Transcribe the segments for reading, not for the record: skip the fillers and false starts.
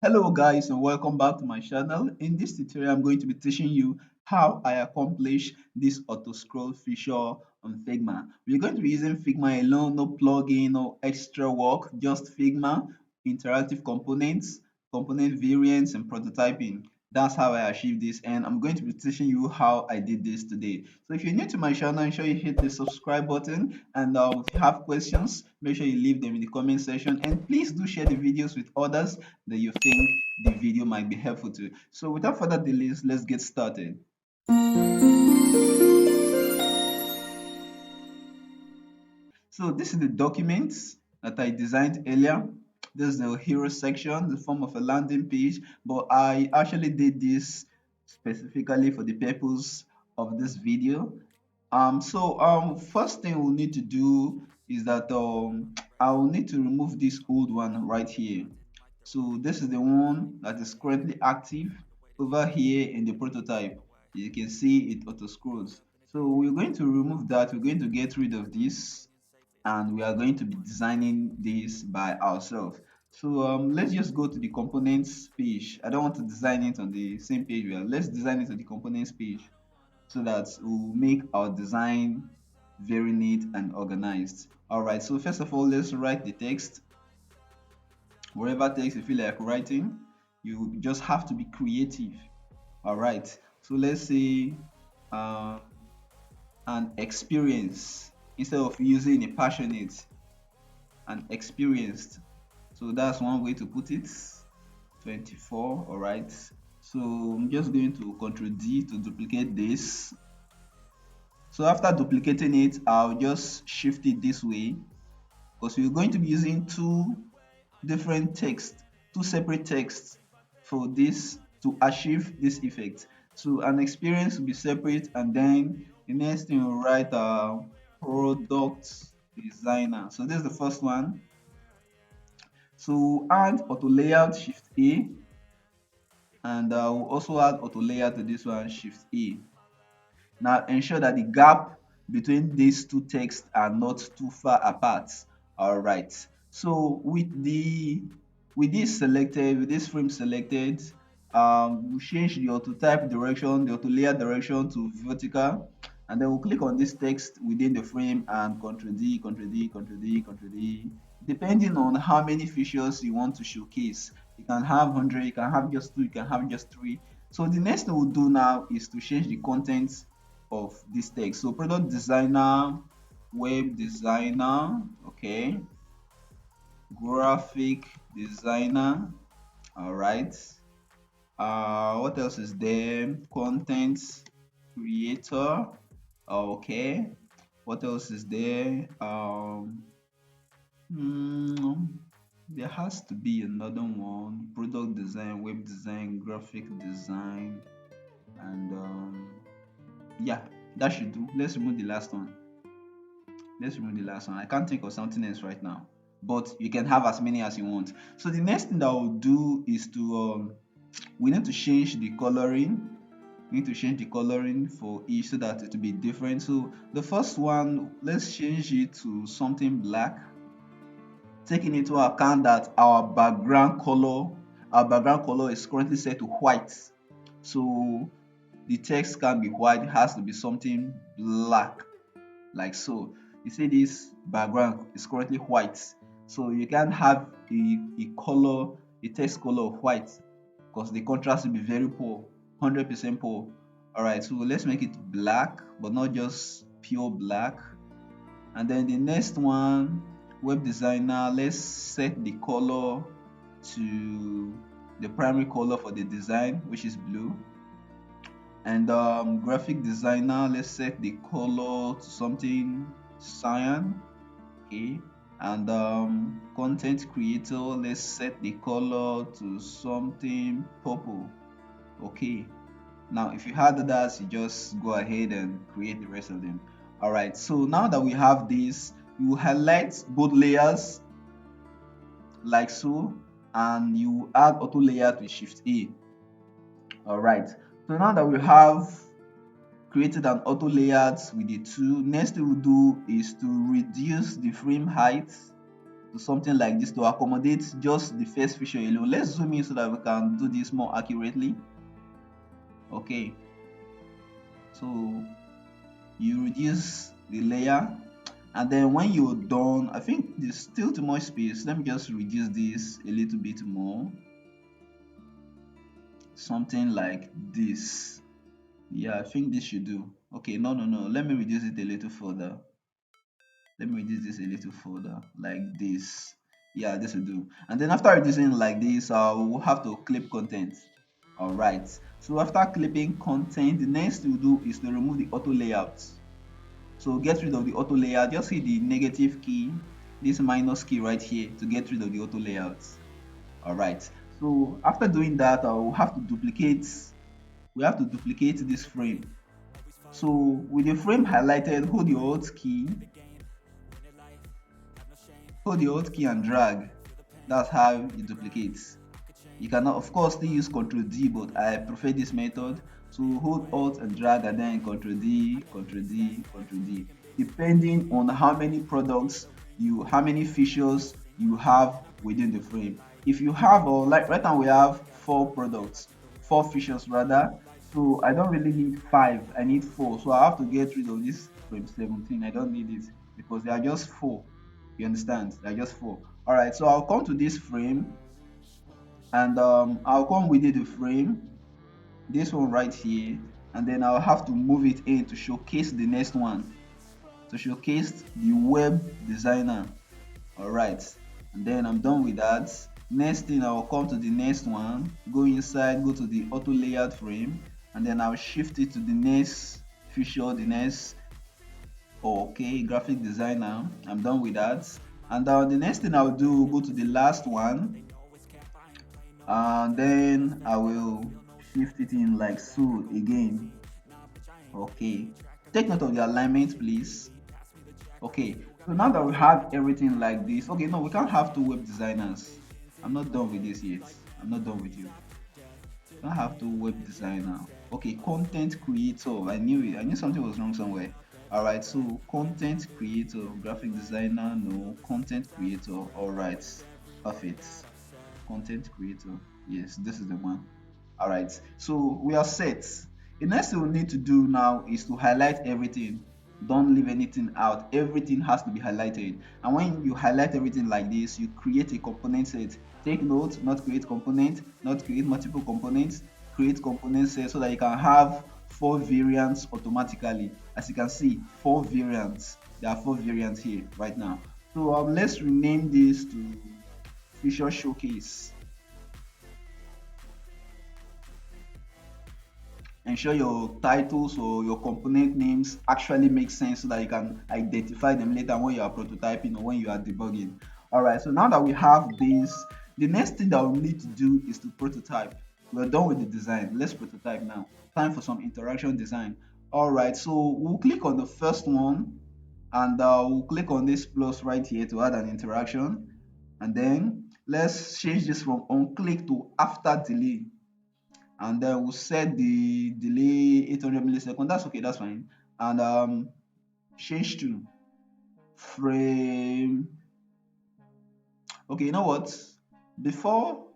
Hello guys and welcome back to my channel. In this tutorial I'm going to be teaching you how I accomplish this auto scroll feature on Figma. We're going to be using Figma alone, no plugin, no extra work, just Figma, interactive components, component variants and prototyping. That's how I achieved this, and I'm going to be teaching you how I did this today. So if you're new to my channel, ensure you hit the subscribe button, and if you have questions, make sure you leave them in the comment section, and please do share the videos with others that you think the video might be helpful to. So without further delays, let's get started. So this is the document that I designed earlier. This is the hero section, the form of a landing page, but I actually did this specifically for the purpose of this video. First thing we'll need to do is that I will need to remove this old one right here. So this is the one that is currently active over here in the prototype. You can see it auto scrolls. So we're going to remove that. We're going to get rid of this, and we are going to be designing this by ourselves. So let's just go to the components page. I don't want to design it on the same page. Let's design it on the components page so that we'll make our design very neat and organized. All right, so first of all, let's write the text. Whatever text you feel like writing, you just have to be creative. All right, so let's say uh, an experience instead of using a passionate and experienced. So that's one way to put it. 24. All right, so I'm just going to Ctrl D to duplicate this. So after duplicating it, I'll just shift it this way because we're going to be using two different texts, two separate texts for this to achieve this effect. So an experience will be separate, and then the next thing we'll write product designer. So this is the first one. So add auto layout shift A, and we'll also add auto layout to this one shift A. Now ensure that the gap between these two texts are not too far apart. All right. So with this selected, with this frame selected, we'll change the auto type direction, the auto layer direction to vertical, and then we'll click on this text within the frame and Ctrl D, Ctrl D, Ctrl D, Ctrl D. Depending on how many features you want to showcase, you can have 100, you can have just two, you can have just three. So the next thing we'll do now is to change the content of this text. So product designer, web designer, okay, graphic designer. All right, what else is there? Content creator. Okay, what else is there? hmm, there has to be another one: product design, web design, graphic design, and yeah, that should do. Let's remove the last one. I can't think of something else right now, but you can have as many as you want. So the next thing that we'll do is to we need to change the coloring. We need to change the coloring for each so that it will be different. So the first one, let's change it to something black, taking into account that our background color is currently set to white. So the text can be white, it has to be something black, like so. You see this background is currently white, so you can't have a text color of white, because the contrast will be very poor, 100% poor. All right, so let's make it black, but not just pure black. And then the next one, web designer, let's set the color to the primary color for the design, which is blue. And graphic designer, let's set the color to something cyan. Okay, and content creator, let's set the color to something purple. Okay, now if you had that, you just go ahead and create the rest of them. All right, so now that we have this, you highlight both layers like so, and you add auto layer with shift A. All right, so now that we have created an auto layout with the two, next thing we'll do is to reduce the frame height to to something like this to accommodate just the first feature alone. Let's zoom in so that we can do this more accurately. Okay, so you reduce the layer, and then when you're done, I think there's still too much space. Let me just reduce this a little bit more, something like this. Yeah, I think this should do. Okay, no, let me reduce it a little further. Let me reduce this a little further, like this. Yeah, this will do. And then after reducing like this, we'll have to clip content. All right, so after clipping content, the next we'll do is to remove the auto layouts. So get rid of the auto layout. Just hit the negative key, this minus key right here, to get rid of the auto layouts. All right, so after doing that, I'll have to duplicate. We have to duplicate this frame. So with the frame highlighted, hold the alt key and drag. That's how it duplicates. You can of course still use Ctrl D, but I prefer this method. So hold Alt and drag, and then Ctrl D, Ctrl D, Ctrl D, depending on how many how many features you have within the frame. If you have, or like right now we have four features rather. So I don't really need five, I need four. So I have to get rid of this frame 17. I don't need it because they are just four. You understand? They are just four. All right. So I'll come to this frame, and I'll come within the frame, this one right here, and then I'll have to move it in to showcase the next one, to showcase the web designer. All right, and then I'm done with that. Next thing, I'll come to the next one, go inside, go to the auto layout frame, and then I'll shift it to the next feature, the next, okay, graphic designer. I'm done with that. And the next thing I'll do, go to the last one, and then I will shift it in like so again. Okay, take note of the alignment, please. Okay, so now that we have everything like this, okay, no, we can't have two web designers. I'm not done with this yet. I'm not done with you. We don't have two web designer. Okay, content creator. I knew it. I knew something was wrong somewhere. All right, so content creator, graphic designer, no, content creator. All right, perfect. Content creator. Yes, this is the one. All right, so we are set. The next thing we need to do now is to highlight everything. Don't leave anything out. Everything has to be highlighted. And when you highlight everything like this, you create a component set. Take note, not create component, not create multiple components, create component set so that you can have four variants automatically. As you can see, four variants. There are four variants here right now. So let's rename this to feature showcase. Ensure your titles or your component names actually make sense so that you can identify them later when you are prototyping or when you are debugging. All right, so now that we have this, the next thing that we need to do is to prototype. We're done with the design. Let's prototype now. Time for some interaction design. All right, so we'll click on the first one, and we'll click on this plus right here to add an interaction. And then let's change this from on click to after delay, and then we'll set the delay 800 milliseconds. That's okay, that's fine. And change to frame. Okay, you know what, before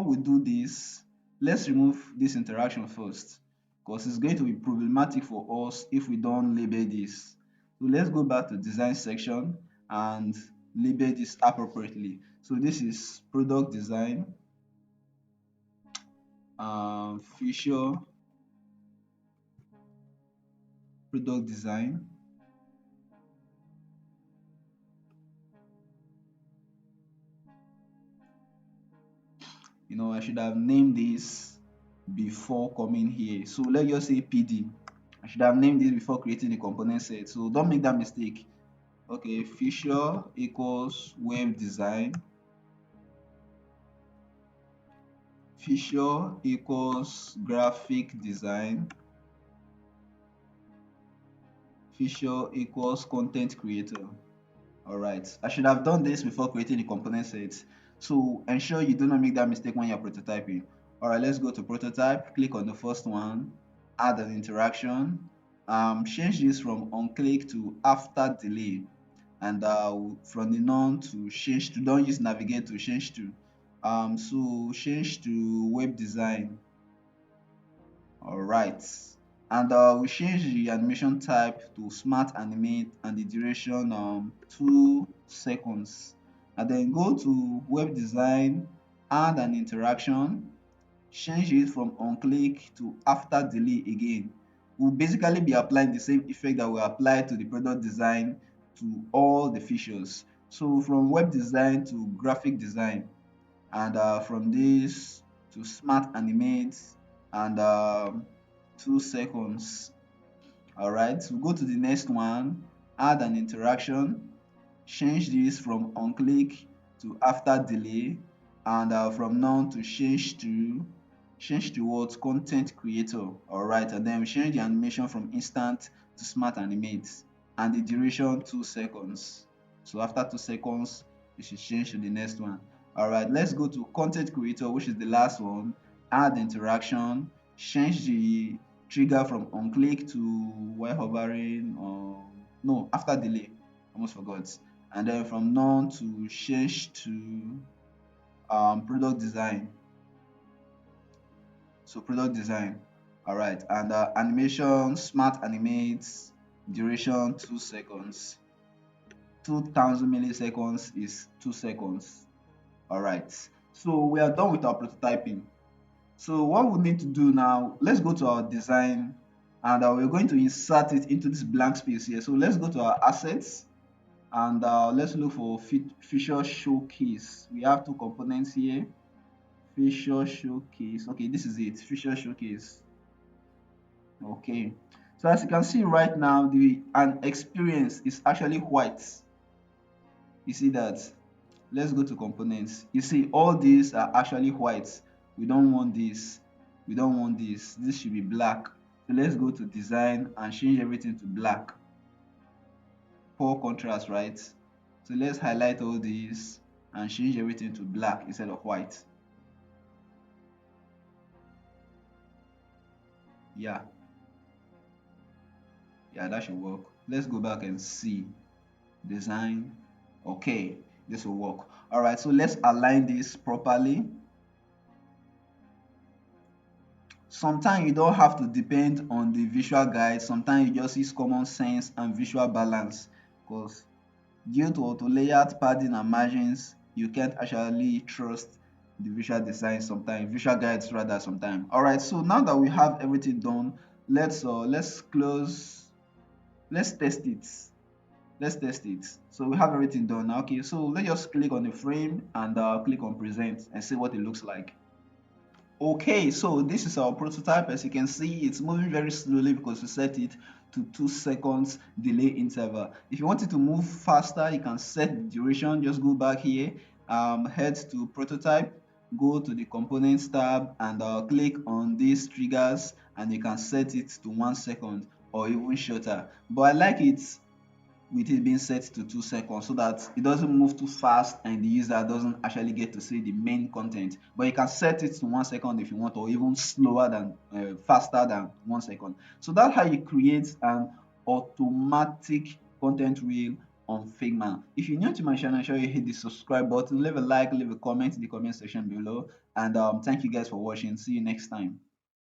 we do this, let's remove this interaction first, because it's going to be problematic for us if we don't label this. So let's go back to design section and label this appropriately. So this is product design, feature, product design. I should have named this before coming here. So let's just say PD. I should have named this before creating the component set. So don't make that mistake. Okay, feature equals web design. Feature equals graphic design. Feature equals content creator. All right, I should have done this before creating the component set. So ensure you do not make that mistake when you're prototyping. All right, let's go to prototype, click on the first one, add an interaction, change this from on click to after delay. and from the none to change to, don't use navigate to change to. So change to web design. All right. And we change the animation type to smart animate and the duration 2 seconds. And then go to web design, add an interaction, change it from on click to after delay again. We'll basically be applying the same effect that we apply to the product design to all the features. So from web design to graphic design, and from this to smart animate, and 2 seconds. All right, so go to the next one, add an interaction, change this from on click to after delay, and from now to change to what, content creator. All right, and then we change the animation from instant to smart animate, and the duration 2 seconds. So after 2 seconds you should change to the next one. All right, let's go to content creator, which is the last one. Add interaction, change the trigger from on click to while hovering, or no, after delay, almost forgot. And then from none to change to product design. So product design. All right, and animation smart animates, duration 2 seconds. 2000 milliseconds is 2 seconds. All right, so we are done with our prototyping. So what we need to do now, let's go to our design, and we're going to insert it into this blank space here. So let's go to our assets, and let's look for feature showcase. We have two components here. Feature showcase. Okay, this is it. Feature showcase. Okay. So as you can see right now, the an experience is actually white. You see that? Let's go to components. You see all these are actually white. We don't want this. We don't want this. This should be black. So let's go to design and change everything to black. Poor contrast, right? So let's highlight all these and change everything to black instead of white. Yeah, yeah, that should work. Let's go back and see design. Okay, this will work. All right, so let's align this properly. Sometimes you don't have to depend on the visual guide. Sometimes you just use common sense and visual balance, because due to auto layout, padding and margins, you can't actually trust the visual design sometimes, visual guides rather sometimes. All right, so now that we have everything done, let's close, let's test it. Let's test it. So we have everything done now. Okay, so let's just click on the frame and click on present and see what it looks like. Okay, so this is our prototype. As you can see, it's moving very slowly because we set it to 2 seconds delay interval. If you want it to move faster, you can set the duration. Just go back here, head to prototype, go to the components tab, and click on these triggers, and you can set it to 1 second or even shorter. But I like it with it being set to 2 seconds so that it doesn't move too fast and the user doesn't actually get to see the main content. But you can set it to 1 second if you want, or even slower than faster than 1 second. So that's how you create an automatic content reel on Figma. If you're new to my channel, make sure you hit the subscribe button, leave a like, leave a comment in the comment section below, and thank you guys for watching. See you next time.